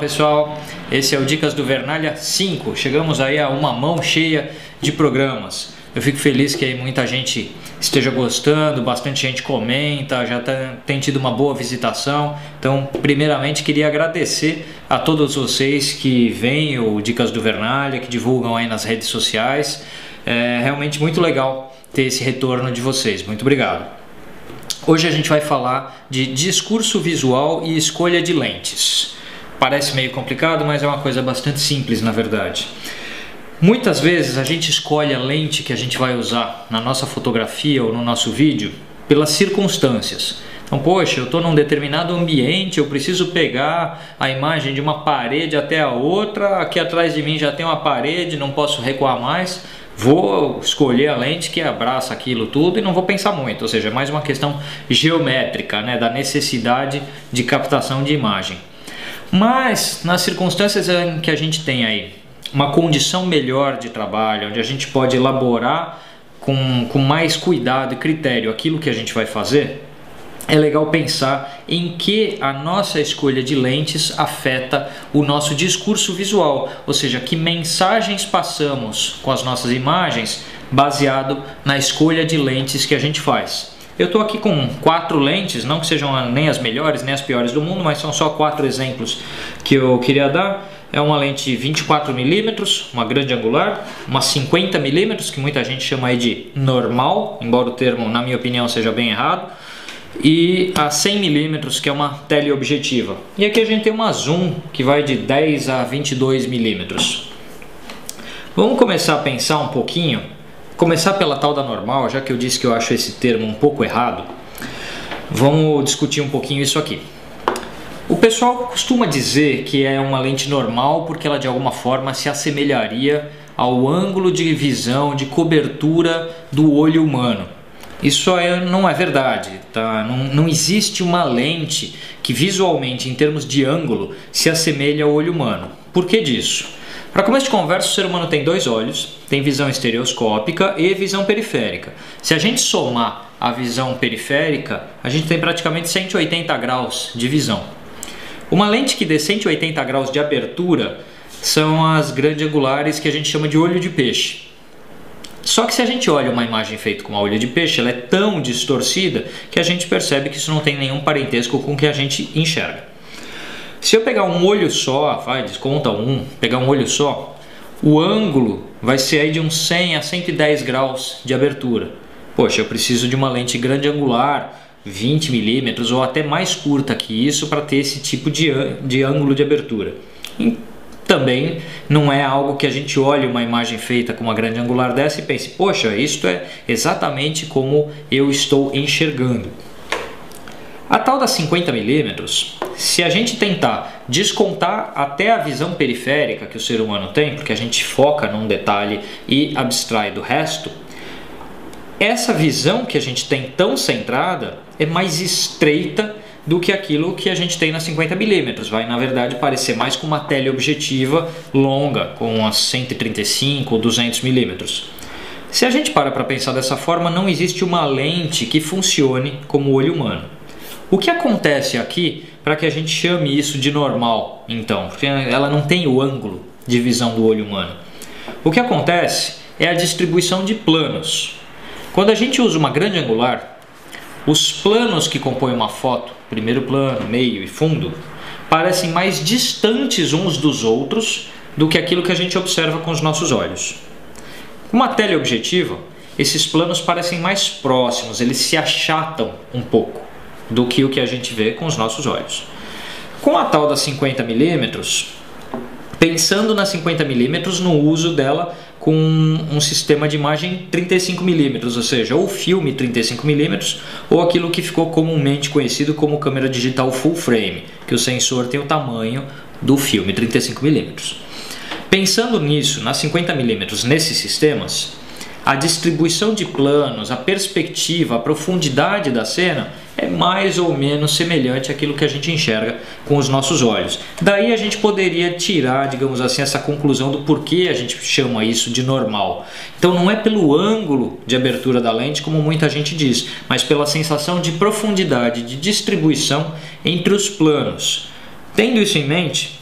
pessoal, esse é o Dicas do Vernalha 5. Chegamos aí a uma mão cheia de programas. Eu fico feliz que aí muita gente esteja gostando, bastante gente comenta, já tem tido uma boa visitação. Então, primeiramente, queria agradecer a todos vocês que veem o Dicas do Vernalha, que divulgam aí nas redes sociais. É realmente muito legal ter esse retorno de vocês. Muito obrigado. Hoje a gente vai falar de discurso visual e escolha de lentes. Parece meio complicado, mas é uma coisa bastante simples na verdade. Muitas vezes a gente escolhe a lente que a gente vai usar na nossa fotografia ou no nosso vídeo pelas circunstâncias. Então, poxa, eu estou num determinado ambiente, eu preciso pegar a imagem de uma parede até a outra, aqui atrás de mim já tem uma parede, não posso recuar mais. Vou escolher a lente que abraça aquilo tudo e não vou pensar muito, ou seja, é mais uma questão geométrica, né, da necessidade de captação de imagem. Mas nas circunstâncias em que a gente tem aí uma condição melhor de trabalho, onde a gente pode elaborar com mais cuidado e critério aquilo que a gente vai fazer, é legal pensar em que a nossa escolha de lentes afeta o nosso discurso visual, ou seja, que mensagens passamos com as nossas imagens baseado na escolha de lentes que a gente faz. Eu estou aqui com 4 lentes, não que sejam nem as melhores nem as piores do mundo, mas são só 4 exemplos que eu queria dar. É uma lente 24mm, uma grande angular, uma 50mm, que muita gente chama aí de normal, embora o termo, na minha opinião, seja bem errado, e a 100mm, que é uma teleobjetiva. E aqui a gente tem uma zoom que vai de 10 a 22mm. Vamos começar a pensar um pouquinho, começar pela tal da normal, já que eu disse que eu acho esse termo um pouco errado. Vamos discutir um pouquinho isso aqui. O pessoal costuma dizer que é uma lente normal porque ela de alguma forma se assemelharia ao ângulo de visão, de cobertura do olho humano. Isso não é verdade, tá? Não existe uma lente que visualmente, em termos de ângulo, se assemelhe ao olho humano. Por que disso? Para começo de conversa, o ser humano tem 2 olhos, tem visão estereoscópica e visão periférica. Se a gente somar a visão periférica, a gente tem praticamente 180 graus de visão. Uma lente que dê 180 graus de abertura são as grandes angulares que a gente chama de olho de peixe. Só que se a gente olha uma imagem feita com uma olho de peixe, ela é tão distorcida que a gente percebe que isso não tem nenhum parentesco com o que a gente enxerga. Se eu pegar um olho só, desconta pegar um olho só, o ângulo vai ser aí de uns 100 a 110 graus de abertura. Poxa, eu preciso de uma lente grande angular, 20mm ou até mais curta que isso para ter esse tipo de ângulo de abertura. E também não é algo que a gente olhe uma imagem feita com uma grande angular dessa e pense, poxa, isto é exatamente como eu estou enxergando. A tal da 50mm, se a gente tentar descontar até a visão periférica que o ser humano tem, porque a gente foca num detalhe e abstrai do resto, essa visão que a gente tem tão centrada é mais estreita do que aquilo que a gente tem na 50mm. Vai, na verdade, parecer mais com uma teleobjetiva longa, com as 135 ou 200mm. Se a gente para pensar dessa forma, não existe uma lente que funcione como o olho humano. O que acontece aqui para que a gente chame isso de normal, então? Porque ela não tem o ângulo de visão do olho humano. O que acontece é a distribuição de planos. Quando a gente usa uma grande angular, os planos que compõem uma foto, primeiro plano, meio e fundo, parecem mais distantes uns dos outros do que aquilo que a gente observa com os nossos olhos. Com uma teleobjetiva, esses planos parecem mais próximos, eles se achatam um pouco do que o que a gente vê com os nossos olhos. Com a tal da 50mm, pensando na 50mm no uso dela com um sistema de imagem 35mm, ou seja, ou filme 35mm ou aquilo que ficou comumente conhecido como câmera digital full frame, que o sensor tem o tamanho do filme 35mm. Pensando nisso, nas 50mm, nesses sistemas, a distribuição de planos, a perspectiva, a profundidade da cena é mais ou menos semelhante àquilo que a gente enxerga com os nossos olhos. Daí a gente poderia tirar, digamos assim, essa conclusão do porquê a gente chama isso de normal. Então não é pelo ângulo de abertura da lente, como muita gente diz, mas pela sensação de profundidade, de distribuição entre os planos. Tendo isso em mente,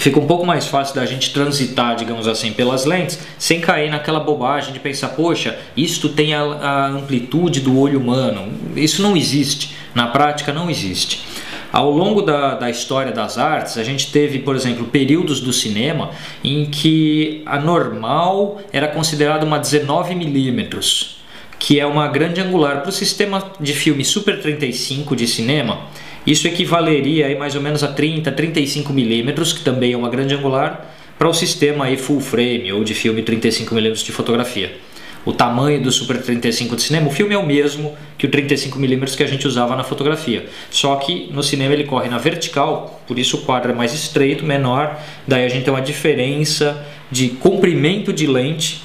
fica um pouco mais fácil da gente transitar, digamos assim, pelas lentes, sem cair naquela bobagem de pensar, poxa, isto tem a amplitude do olho humano. Isso não existe, na prática não existe. Ao longo da história das artes, a gente teve, por exemplo, períodos do cinema em que a normal era considerada uma 19mm, que é uma grande angular. Para o sistema de filme Super 35 de cinema, isso equivaleria aí mais ou menos a 35mm, que também é uma grande angular, para o sistema aí full frame ou de filme 35mm de fotografia. O tamanho do Super 35 de cinema, o filme é o mesmo que o 35mm que a gente usava na fotografia, só que no cinema ele corre na vertical, por isso o quadro é mais estreito, menor, daí a gente tem uma diferença de comprimento de lente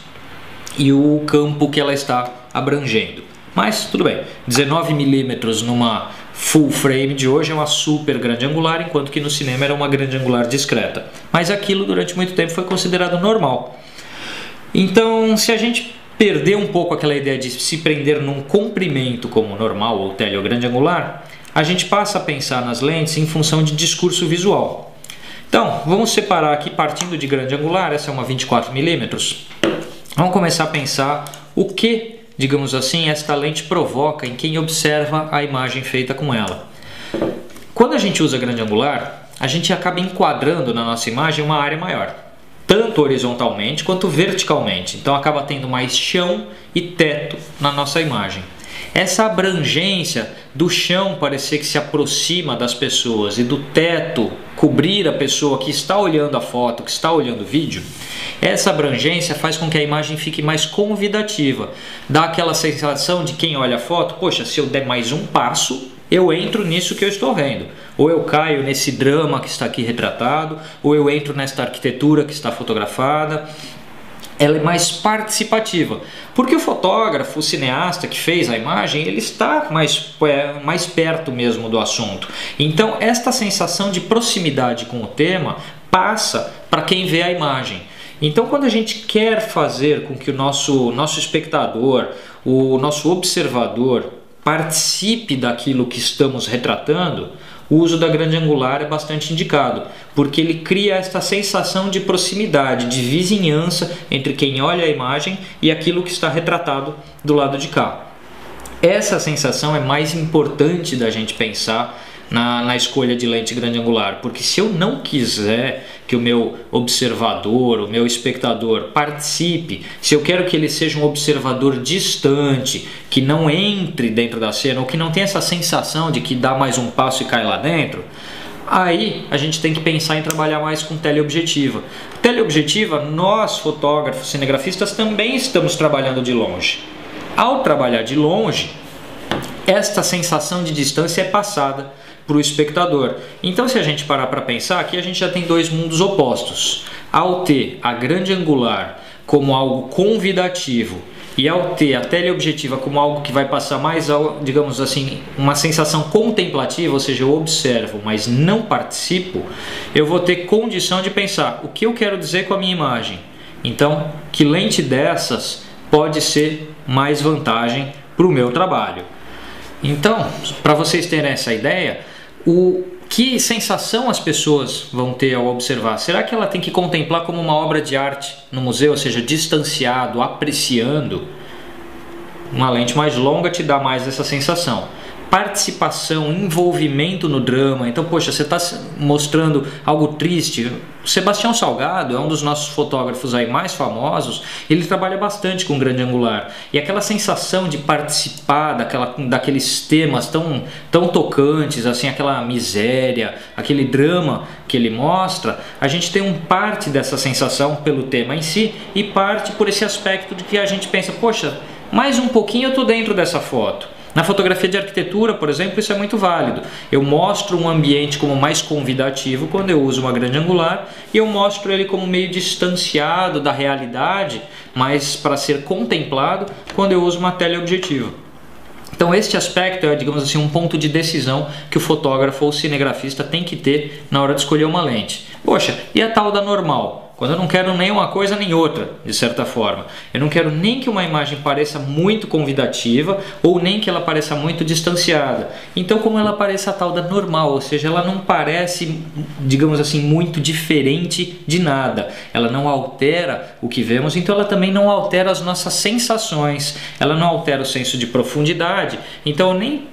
e o campo que ela está abrangendo. Mas tudo bem, 19mm numa full frame de hoje é uma super grande angular, enquanto que no cinema era uma grande angular discreta. Mas aquilo durante muito tempo foi considerado normal. Então, se a gente perder um pouco aquela ideia de se prender num comprimento como normal ou tele ou grande angular, a gente passa a pensar nas lentes em função de discurso visual. Então, vamos separar aqui partindo de grande angular, essa é uma 24mm. Vamos começar a pensar o que, digamos assim, esta lente provoca em quem observa a imagem feita com ela. Quando a gente usa grande angular, a gente acaba enquadrando na nossa imagem uma área maior, tanto horizontalmente quanto verticalmente. Então acaba tendo mais chão e teto na nossa imagem. Essa abrangência do chão parecer que se aproxima das pessoas e do teto cobrir a pessoa que está olhando a foto, que está olhando o vídeo, essa abrangência faz com que a imagem fique mais convidativa. Dá aquela sensação de quem olha a foto, poxa, se eu der mais um passo, eu entro nisso que eu estou vendo. Ou eu caio nesse drama que está aqui retratado, ou eu entro nesta arquitetura que está fotografada. Ela é mais participativa, porque o fotógrafo, o cineasta que fez a imagem, ele está mais perto mesmo do assunto. Então esta sensação de proximidade com o tema passa para quem vê a imagem. Então quando a gente quer fazer com que o nosso espectador, o nosso observador participe daquilo que estamos retratando, o uso da grande angular é bastante indicado, porque ele cria esta sensação de proximidade, de vizinhança entre quem olha a imagem e aquilo que está retratado do lado de cá. Essa sensação é mais importante da gente pensar na escolha de lente grande angular, porque se eu não quiser que o meu observador, o meu espectador participe, se eu quero que ele seja um observador distante, que não entre dentro da cena, ou que não tenha essa sensação de que dá mais um passo e cai lá dentro, aí a gente tem que pensar em trabalhar mais com teleobjetiva. Teleobjetiva, nós fotógrafos, cinegrafistas também estamos trabalhando de longe. Ao trabalhar de longe, esta sensação de distância é passada para o espectador. Então, se a gente parar para pensar, aqui a gente já tem dois mundos opostos. Ao ter a grande angular como algo convidativo e ao ter a teleobjetiva como algo que vai passar mais, digamos assim, uma sensação contemplativa, ou seja, eu observo, mas não participo, eu vou ter condição de pensar o que eu quero dizer com a minha imagem. Então, que lente dessas pode ser mais vantagem para o meu trabalho? Então, para vocês terem essa ideia, que sensação as pessoas vão ter ao observar? Será que ela tem que contemplar como uma obra de arte no museu, ou seja, distanciado, apreciando? Uma lente mais longa te dá mais essa sensação. Participação, envolvimento no drama. Então, poxa, você está mostrando algo triste. O Sebastião Salgado é um dos nossos fotógrafos aí mais famosos. Ele trabalha bastante com grande angular. E aquela sensação de participar daqueles temas tão tocantes, assim, aquela miséria, aquele drama que ele mostra, a gente tem parte dessa sensação pelo tema em si e parte por esse aspecto de que a gente pensa, poxa, mais um pouquinho eu estou dentro dessa foto. Na fotografia de arquitetura, por exemplo, isso é muito válido. Eu mostro um ambiente como mais convidativo quando eu uso uma grande angular e eu mostro ele como meio distanciado da realidade, mas para ser contemplado quando eu uso uma teleobjetiva. Então este aspecto é, digamos assim, um ponto de decisão que o fotógrafo ou cinegrafista tem que ter na hora de escolher uma lente. Poxa, e a tal da normal? quando eu não quero nem uma coisa nem outra, de certa forma. Eu não quero nem que uma imagem pareça muito convidativa ou nem que ela pareça muito distanciada. Então, como ela pareça a tal da normal, ou seja, ela não parece, digamos assim, muito diferente de nada. Ela não altera o que vemos, então ela também não altera as nossas sensações, ela não altera o senso de profundidade. Então eu nem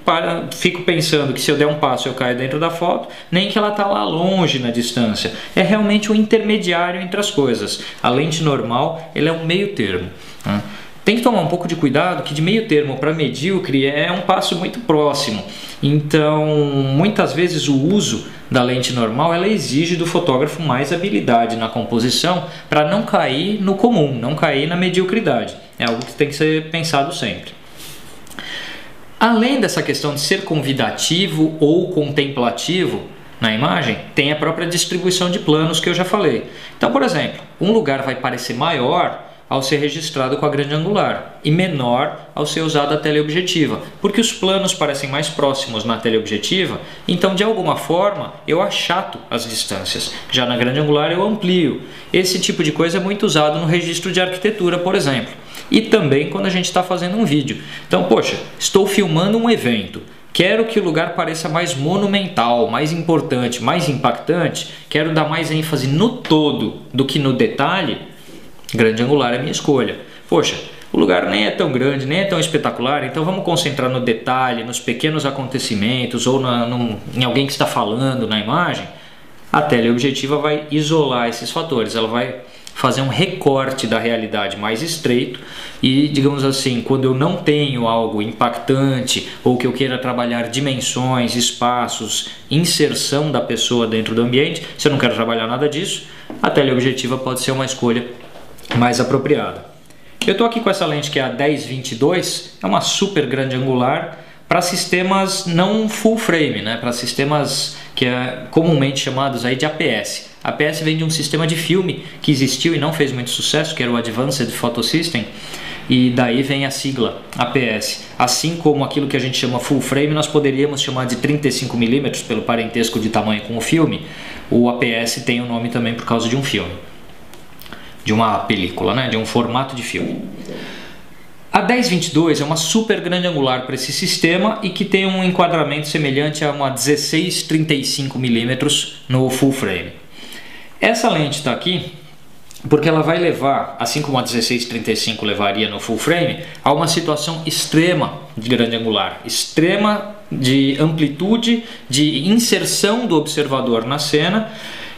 fico pensando que se eu der um passo eu caio dentro da foto, nem que ela está lá longe na distância. É realmente um intermediário entre as coisas. A lente normal, ela é um meio termo, né? Tem que tomar um pouco de cuidado que de meio termo para medíocre é um passo muito próximo. Então, muitas vezes o uso da lente normal ela exige do fotógrafo mais habilidade na composição para não cair no comum, não cair na mediocridade. É algo que tem que ser pensado sempre. Além dessa questão de ser convidativo ou contemplativo na imagem, tem a própria distribuição de planos que eu já falei. Então, por exemplo, um lugar vai parecer maior ao ser registrado com a grande angular e menor ao ser usado a teleobjetiva, porque os planos parecem mais próximos na teleobjetiva, então de alguma forma eu achato as distâncias. Já na grande angular eu amplio. Esse tipo de coisa é muito usado no registro de arquitetura, por exemplo, e também quando a gente está fazendo um vídeo. Então, poxa, estou filmando um evento, quero que o lugar pareça mais monumental, mais importante, mais impactante, quero dar mais ênfase no todo do que no detalhe. Grande angular é a minha escolha. Poxa, o lugar nem é tão grande, nem é tão espetacular, então vamos concentrar no detalhe, nos pequenos acontecimentos ou em alguém que está falando na imagem. A teleobjetiva vai isolar esses fatores, ela vai fazer um recorte da realidade mais estreito e, digamos assim, quando eu não tenho algo impactante ou que eu queira trabalhar dimensões, espaços, inserção da pessoa dentro do ambiente, se eu não quero trabalhar nada disso, a teleobjetiva pode ser uma escolha mais apropriada. Eu estou aqui com essa lente que é a 10-22, é uma super grande angular para sistemas não full frame, né? Para sistemas que é comumente chamados aí de APS. APS vem de um sistema de filme que existiu e não fez muito sucesso, que era o Advanced Photo System, e daí vem a sigla APS. Assim como aquilo que a gente chama full frame, nós poderíamos chamar de 35mm pelo parentesco de tamanho com o filme. O APS tem o nome também por causa de um filme, de uma película, né? De um formato de filme. A 10-22 é uma super grande angular para esse sistema e que tem um enquadramento semelhante a uma 16-35mm no full frame. Essa lente está aqui porque ela vai levar, assim como a 16-35 levaria no full frame, a uma situação extrema de grande angular, extrema de amplitude, de inserção do observador na cena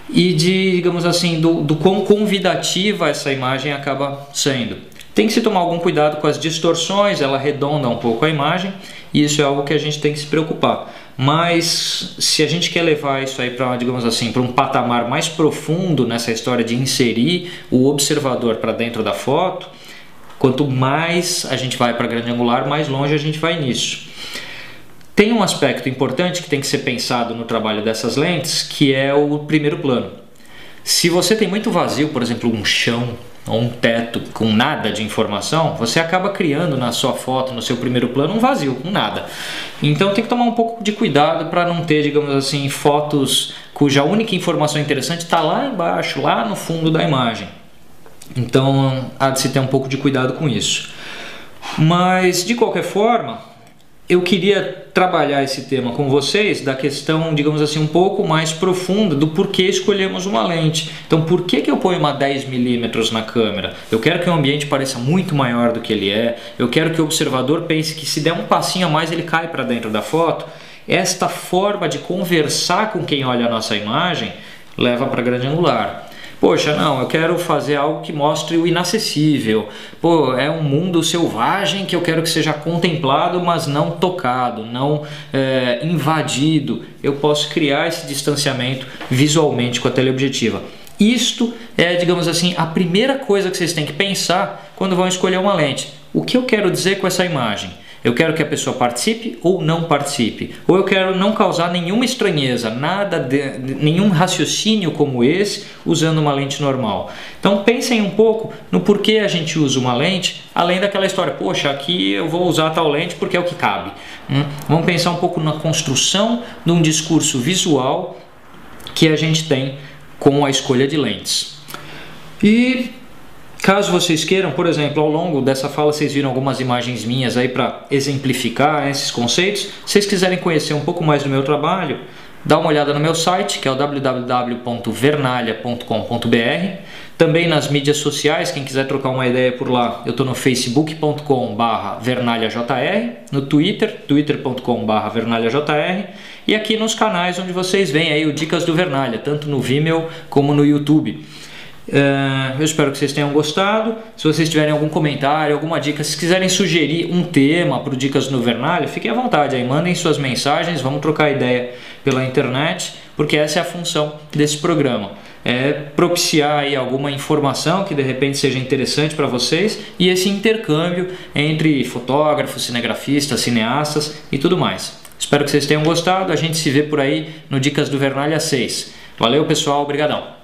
e de, digamos assim, do quão convidativa essa imagem acaba sendo. Tem que se tomar algum cuidado com as distorções, ela arredonda um pouco a imagem e isso é algo que a gente tem que se preocupar. Mas se a gente quer levar isso aí para, digamos assim, para um patamar mais profundo nessa história de inserir o observador para dentro da foto, quanto mais a gente vai para grande angular, mais longe a gente vai nisso. Tem um aspecto importante que tem que ser pensado no trabalho dessas lentes, que é o primeiro plano. Se você tem muito vazio, por exemplo, um chão ou um teto com nada de informação, você acaba criando na sua foto, no seu primeiro plano, um vazio, um nada. Então tem que tomar um pouco de cuidado para não ter, digamos assim, fotos cuja única informação interessante está lá embaixo, lá no fundo da imagem. Então há de se ter um pouco de cuidado com isso. Mas de qualquer forma, eu queria trabalhar esse tema com vocês da questão, digamos assim, um pouco mais profunda do porquê escolhemos uma lente. Então, por que eu ponho uma 10mm na câmera? Eu quero que o ambiente pareça muito maior do que ele é. Eu quero que o observador pense que se der um passinho a mais ele cai para dentro da foto. Esta forma de conversar com quem olha a nossa imagem leva para grande angular. Poxa, não, eu quero fazer algo que mostre o inacessível. Pô, é um mundo selvagem que eu quero que seja contemplado, mas não tocado, não invadido. Eu posso criar esse distanciamento visualmente com a teleobjetiva. Isto é, digamos assim, a primeira coisa que vocês têm que pensar quando vão escolher uma lente. O que eu quero dizer com essa imagem? Eu quero que a pessoa participe ou não participe? Ou eu quero não causar nenhuma estranheza, nenhum raciocínio como esse usando uma lente normal? Então pensem um pouco no porquê a gente usa uma lente, além daquela história, poxa, aqui eu vou usar tal lente porque é o que cabe. Vamos pensar um pouco na construção de um discurso visual que a gente tem com a escolha de lentes. E caso vocês queiram, por exemplo, ao longo dessa fala vocês viram algumas imagens minhas aí para exemplificar esses conceitos. Se vocês quiserem conhecer um pouco mais do meu trabalho, dá uma olhada no meu site, que é o www.vernalha.com.br. Também nas mídias sociais, quem quiser trocar uma ideia por lá, eu estou no facebook.com/vernalhajr, no Twitter, twitter.com/vernalhajr, e aqui nos canais onde vocês veem aí o Dicas do Vernalha, tanto no Vimeo como no YouTube. Eu espero que vocês tenham gostado. Se vocês tiverem algum comentário, alguma dica, se quiserem sugerir um tema para o Dicas do Vernalha, fiquem à vontade aí, mandem suas mensagens, vamos trocar ideia pela internet, porque essa é a função desse programa, é propiciar aí alguma informação que de repente seja interessante para vocês e esse intercâmbio entre fotógrafos, cinegrafistas, cineastas e tudo mais. Espero que vocês tenham gostado, a gente se vê por aí no Dicas do Vernalha 6. Valeu pessoal, obrigadão!